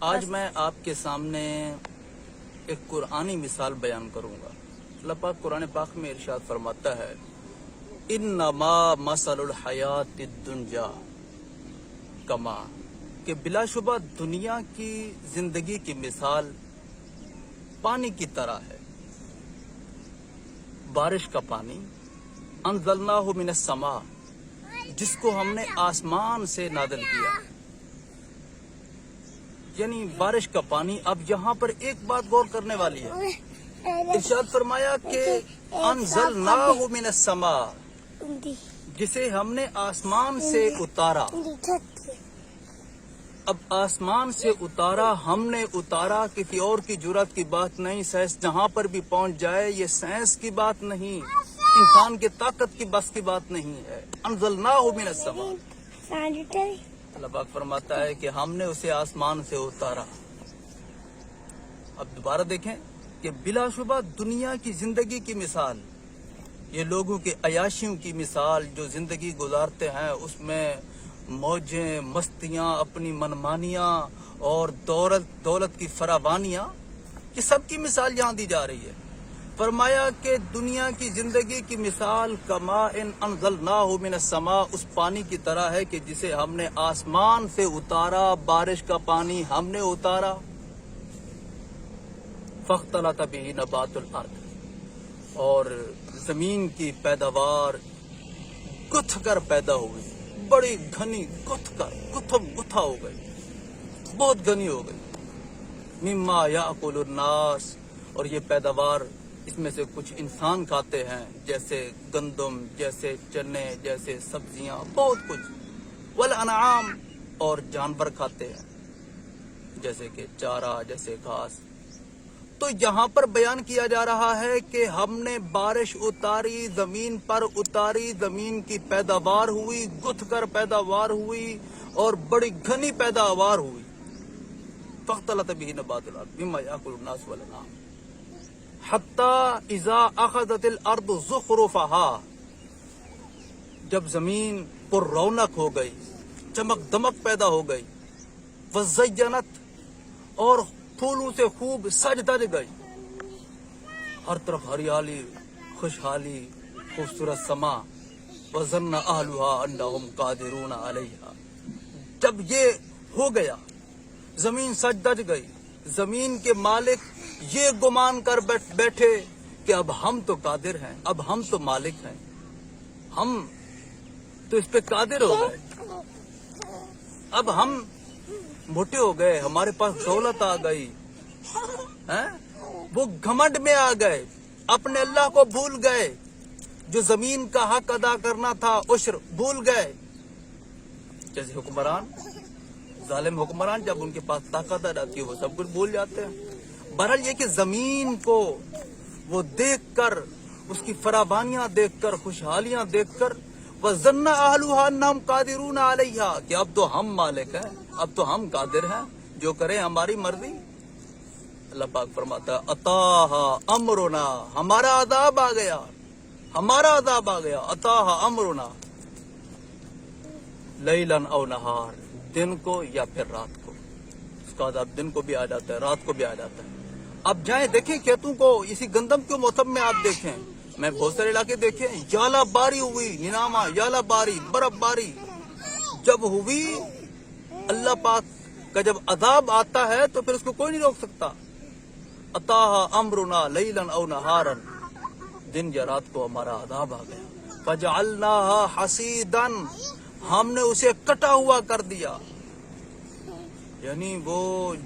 آج میں آپ کے سامنے ایک قرآنی مثال بیان کروں گا۔ اللہ پاک قرآن پاک میں ارشاد فرماتا ہے انما مثل الحیات الدنیا کما، کہ بلا شبہ دنیا کی زندگی کی مثال پانی کی طرح ہے، بارش کا پانی، انزلناہ من السماء، جس کو ہم نے آسمان سے نازل کیا، یعنی بارش کا پانی۔ اب یہاں پر ایک بات غور کرنے والی ہے، ارشاد فرمایا کہ انزلناہ من السماء، جسے ہم نے آسمان سے اتارا۔ اب آسمان سے اتارا، ہم نے اتارا، کسی اور کی جرات کی بات نہیں، سائنس جہاں پر بھی پہنچ جائے یہ سائنس کی بات نہیں، انسان کے طاقت کی بس کی بات نہیں ہے۔ انزلناہ من السماء، اللہ پاک فرماتا ہے کہ ہم نے اسے آسمان سے اتارا۔ اب دوبارہ دیکھیں کہ بلا شبہ دنیا کی زندگی کی مثال، یہ لوگوں کے عیاشیوں کی مثال جو زندگی گزارتے ہیں، اس میں موجیں، مستیاں، اپنی منمانیاں اور دولت کی فراوانیاں، یہ سب کی مثال یہاں دی جا رہی ہے۔ فرمایا کہ دنیا کی زندگی کی مثال کما ان انزلناہ من السماء، اس پانی کی طرح ہے کہ جسے ہم نے آسمان سے اتارا، بارش کا پانی ہم نے اتارا۔ فاختلط بہ نبات الارض، اور زمین کی پیداوار گتھ کر پیدا ہوئی، بڑی گھنی گتھا ہو گئی، بہت گھنی ہو گئی۔ مما یاکل الناس، اور یہ پیداوار اس میں سے کچھ انسان کھاتے ہیں، جیسے گندم، جیسے چنے، جیسے سبزیاں، بہت کچھ۔ والانعام، اور جانور کھاتے ہیں، جیسے کہ چارہ، جیسے گھاس۔ تو یہاں پر بیان کیا جا رہا ہے کہ ہم نے بارش اتاری، زمین پر اتاری، زمین کی پیداوار ہوئی، گتھ کر پیداوار ہوئی اور بڑی گھنی پیداوار ہوئی۔ فاختلط بہ نبات الارض مما یاکل الناس والانعام حتی اذا اخذت الارض زخرفها، جب زمین پر رونق ہو گئی، چمک دمک پیدا ہو گئی، وزینت، اور پھولوں سے خوب سج دج گئی، ہر طرف ہریالی، خوشحالی، خوبصورت سما، وظن اہلھا انہم قادرون علیہا، جب یہ ہو گیا، زمین سج دج گئی، زمین کے مالک یہ گمان کر بیٹھے کہ اب ہم تو قادر ہیں، اب ہم تو مالک ہیں، ہم تو اس پہ قادر ہو گئے، اب ہم موٹے ہو گئے، ہمارے پاس دولت آ گئی، وہ گھمنڈ میں آ گئے، اپنے اللہ کو بھول گئے، جو زمین کا حق ادا کرنا تھا، عشر، بھول گئے۔ جیسے حکمران، ظالم حکمران، جب ان کے پاس طاقت آ جاتی ہے وہ سب کچھ بھول جاتے ہیں۔ بہرحال یہ کہ زمین کو وہ دیکھ کر، اس کی فراوانیاں دیکھ کر، خوشحالیاں دیکھ کر، وَظَنَّ أَهْلُهَا أَنَّهُمْ قَادِرُونَ عَلَيْهَا، کہ اب تو ہم مالک ہیں، اب تو ہم قادر ہیں، جو کریں ہماری مرضی۔ اللہ پاک فرماتا ہے أَتَاهَا أَمْرُنَا، ہمارا عذاب آ گیا، ہمارا عذاب آ گیا۔ أَتَاهَا أَمْرُنَا لَيْلًا أَوْ نَهَارًا، دن کو یا پھر رات کو، اس کا عذاب دن کو بھی آ جاتا ہے، رات کو بھی آ جاتا ہے۔ اب جائیں دیکھیں کھیتوں کو، اسی گندم کے موسم میں آپ دیکھیں، میں بہت سارے علاقے دیکھیں، یالا باری ہوئی، نیناما، یالا باری، برف باری جب ہوئی، اللہ پاک کا جب عذاب آتا ہے تو پھر اس کو کوئی نہیں روک سکتا۔ أَتَاهَا أَمْرُنَا لَيْلًا أَوْ نَهَارًا، دن یا رات کو ہمارا عذاب آ گیا۔ فَجَعَلْنَاهَا حَصِيدًا، ہم نے اسے کٹا ہوا کر دیا۔ یعنی وہ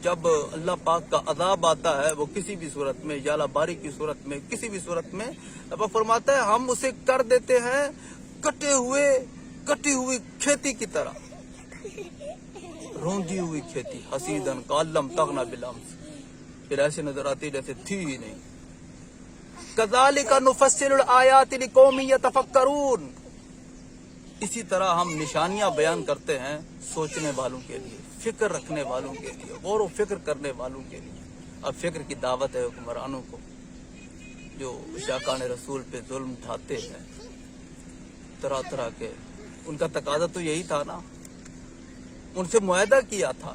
جب اللہ پاک کا عذاب آتا ہے، وہ کسی بھی صورت میں، یالا باری کی صورت میں، کسی بھی صورت میں، اللہ پاک فرماتا ہے ہم اسے کر دیتے ہیں کٹی ہوئی کھیتی کی طرح، روندی ہوئی کھیتی، حسیدن کالم تغنا بالامس، پھر ایسے نظر آتی جیسے تھی ہی نہیں۔ کذالک نفصل الآیات لقوم یتفکرون، اسی طرح ہم نشانیاں بیان کرتے ہیں سوچنے والوں کے لیے، فکر رکھنے والوں کے لیے، غور و فکر کرنے والوں کے لیے۔ اب فکر کی دعوت ہے حکمرانوں کو، جو شاکان رسول پہ ظلم ڈھاتے ہیں طرح طرح کے، ان کا تقاضا تو یہی تھا نا، ان سے معاہدہ کیا تھا